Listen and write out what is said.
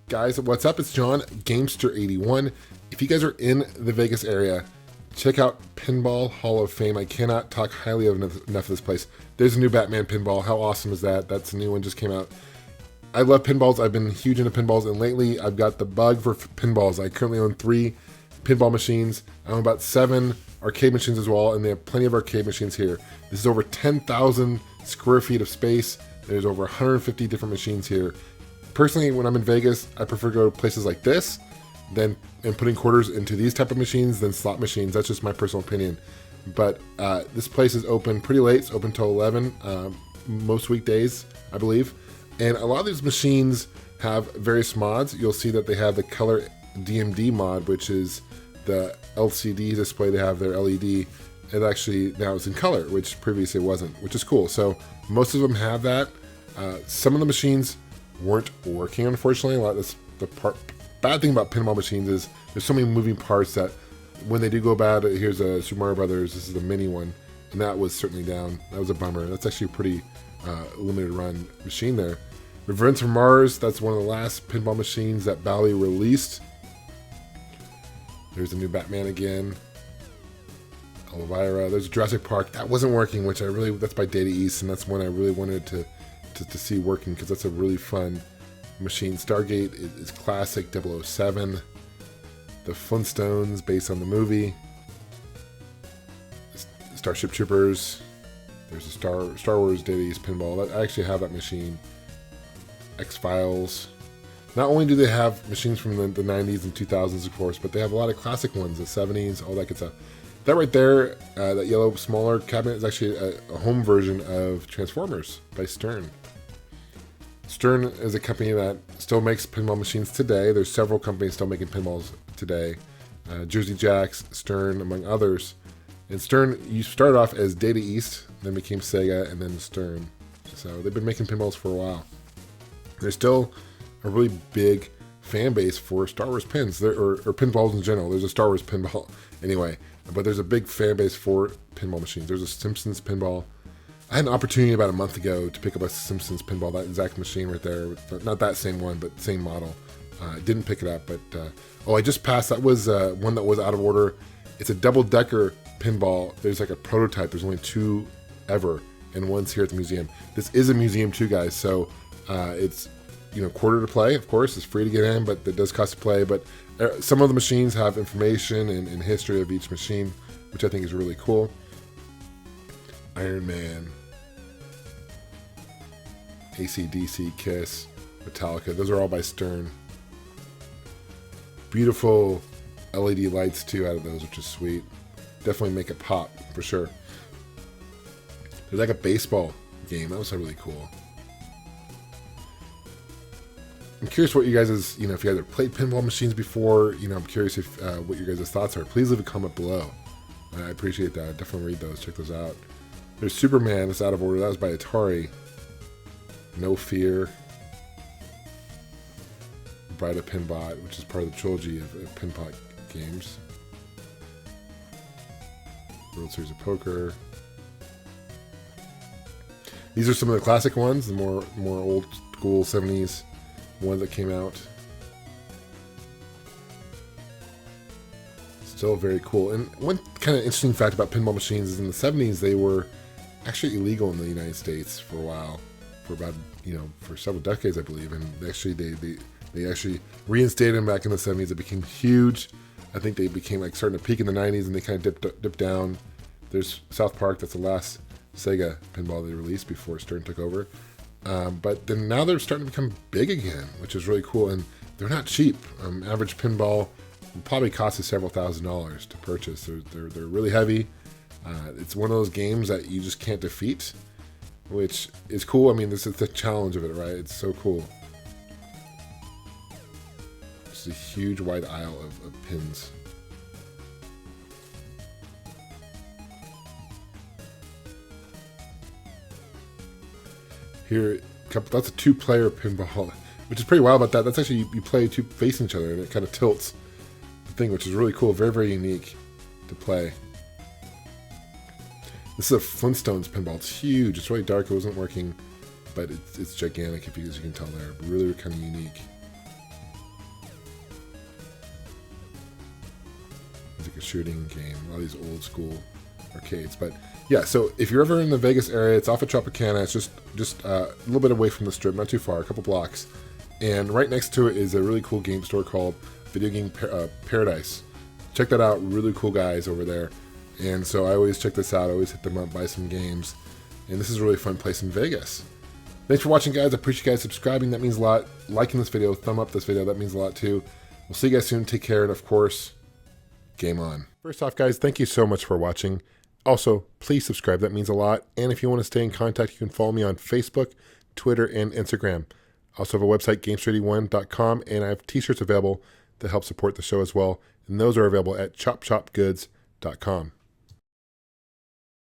Guys, what's up? It's John, Gamester81. If you guys are in the Vegas area, check out Pinball Hall of Fame. I cannot talk highly of enough of this place. There's a new Batman pinball. How awesome is that? That's a new one, just came out. I love pinballs. I've been huge into pinballs, and lately I've got the bug for pinballs. I currently own 3 pinball machines. I own about 7 arcade machines as well, and they have plenty of arcade machines here. This is over 10,000 square feet of space. There's over 150 different machines here. Personally, when I'm in Vegas, I prefer to go to places like this and putting quarters into these type of machines than slot machines. That's just my personal opinion. But this place is open pretty late. It's open till 11 most weekdays, I believe. And a lot of these machines have various mods. You'll see that they have the color DMD mod, which is the LCD display. They have their LED. It actually now is in color, which previously it wasn't, which is cool. So most of them have that. Some of the machines weren't working, unfortunately. Bad thing about pinball machines is there's so many moving parts that when they do go bad, here's a Super Mario Brothers, this is the mini one, and that was certainly down. That was a bummer. That's actually a pretty limited run machine there. Revenge from Mars, that's one of the last pinball machines that Bally released. There's the new Batman again. Elvira, there's Jurassic Park. That wasn't working, which that's by Data East, and that's one I really wanted to see working, because that's a really fun machine. Stargate is classic 007. The Flintstones, based on the movie. Starship Troopers. There's a Star Wars Data East pinball. I actually have that machine. X-Files. Not only do they have machines from the 90s and 2000s, of course, but they have a lot of classic ones, the 70s, all that good stuff. That right there, that yellow smaller cabinet, is actually a home version of Transformers by Stern. Stern is a company that still makes pinball machines today. There's several companies still making pinballs today. Jersey Jacks, Stern, among others. And Stern, you started off as Data East, then became Sega, and then Stern. So they've been making pinballs for a while. There's still a really big fan base for Star Wars pins, or pinballs in general. There's a Star Wars pinball anyway, but there's a big fan base for pinball machines. There's a Simpsons pinball. I had an opportunity about a month ago to pick up a Simpsons pinball, that exact machine right there. Not that same one, but same model. Didn't pick it up, but I just passed. That was one that was out of order. It's a double-decker pinball. There's like a prototype. There's only 2 ever, and one's here at the museum. This is a museum too, guys. So it's quarter to play. Of course, it's free to get in, but it does cost to play. But some of the machines have information and history of each machine, which I think is really cool. Iron Man, AC/DC, Kiss, Metallica. Those are all by Stern. Beautiful LED lights too out of those, which is sweet. Definitely make it pop for sure. There's like a baseball game. That was really cool. I'm curious what you guys if you guys have played pinball machines before. I'm curious if what your guys' thoughts are. Please leave a comment below. I appreciate that. Definitely read those. Check those out. There's Superman. That's out of order. That was by Atari. No Fear. Bride of Pinbot, which is part of the trilogy of Pinbot games. World Series of Poker. These are some of the classic ones, the more old school 70s ones that came out. Still very cool. And one kind of interesting fact about pinball machines is in the 70s they were actually illegal in the United States for a while, for about for several decades, I believe. And actually they actually reinstated them back in the 70s. It became huge. I think they became starting to peak in the 90s, and they kind of dipped down. There's South Park. That's the last Sega pinball they released before Stern took over. But then now they're starting to become big again, which is really cool. And they're not cheap. Average pinball will probably cost you several $1,000s to purchase. They're really heavy. It's one of those games that you just can't defeat, which is cool. I mean, this is the challenge of it, right? It's so cool. It's a huge wide aisle of pins. Here, that's a 2-player pinball, which is pretty wild about that. That's actually, you play 2 facing each other, and it kind of tilts the thing, which is really cool. Very, very unique to play. This is a Flintstones pinball. It's huge. It's really dark. It wasn't working, but it's gigantic, as you can tell there. Really kind of unique. It's like a shooting game. A lot of these old school arcades. But yeah, so if you're ever in the Vegas area, it's off of Tropicana. It's just a little bit away from the Strip, not too far, a couple blocks. And right next to it is a really cool game store called Video Game Paradise. Check that out. Really cool guys over there. And so I always check this out. I always hit them up, buy some games. And this is a really fun place in Vegas. Thanks for watching, guys. I appreciate you guys subscribing. That means a lot. Liking this video, thumb up this video. That means a lot too. We'll see you guys soon. Take care. And of course, game on. First off, guys, thank you so much for watching. Also, please subscribe. That means a lot. And if you want to stay in contact, you can follow me on Facebook, Twitter, and Instagram. I also have a website, Gamester81.com, and I have t-shirts available that help support the show as well. And those are available at chopchopgoods.com.